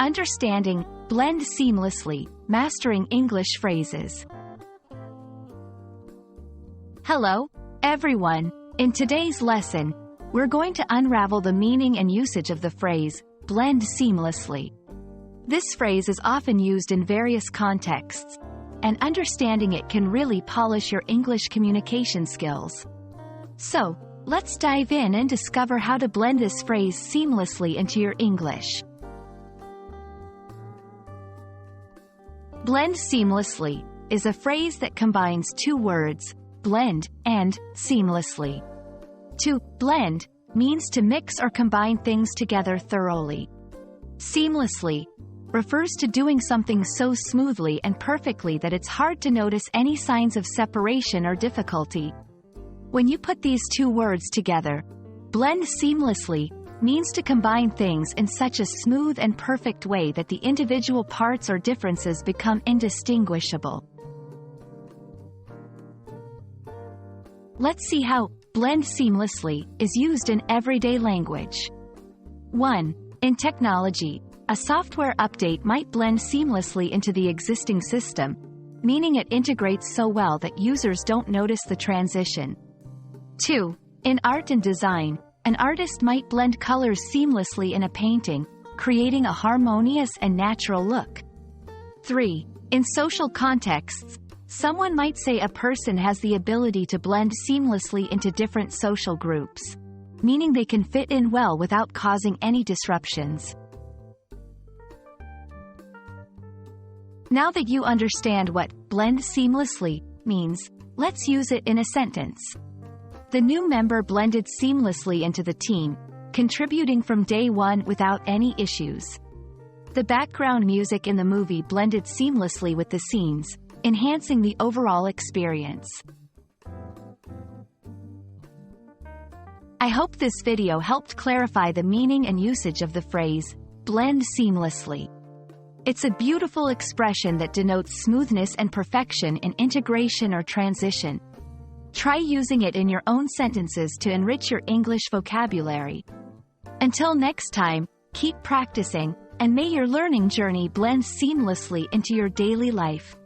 Understanding, blend seamlessly, mastering English phrases. Hello, everyone. In today's lesson, we're going to unravel the meaning and usage of the phrase, blend seamlessly. This phrase is often used in various contexts, and understanding it can really polish your English communication skills. So, let's dive in and discover how to blend this phrase seamlessly into your English. Blend seamlessly is a phrase that combines two words, blend and seamlessly. To blend means to mix or combine things together thoroughly. Seamlessly refers to doing something so smoothly and perfectly that it's hard to notice any signs of separation or difficulty. When you put these two words together, blend seamlessly means to combine things in such a smooth and perfect way that the individual parts or differences become indistinguishable. Let's see how blend seamlessly is used in everyday language. 1. In technology, a software update might blend seamlessly into the existing system, meaning it integrates so well that users don't notice the transition. 2. In art and design, an artist might blend colors seamlessly in a painting, creating a harmonious and natural look. 3. In social contexts, someone might say a person has the ability to blend seamlessly into different social groups, meaning they can fit in well without causing any disruptions. Now that you understand what blend seamlessly means, let's use it in a sentence. The new member blended seamlessly into the team, contributing from day one without any issues. The background music in the movie blended seamlessly with the scenes, enhancing the overall experience. I hope this video helped clarify the meaning and usage of the phrase, blend seamlessly. It's a beautiful expression that denotes smoothness and perfection in integration or transition. Try using it in your own sentences to enrich your English vocabulary. Until next time, keep practicing, and may your learning journey blend seamlessly into your daily life.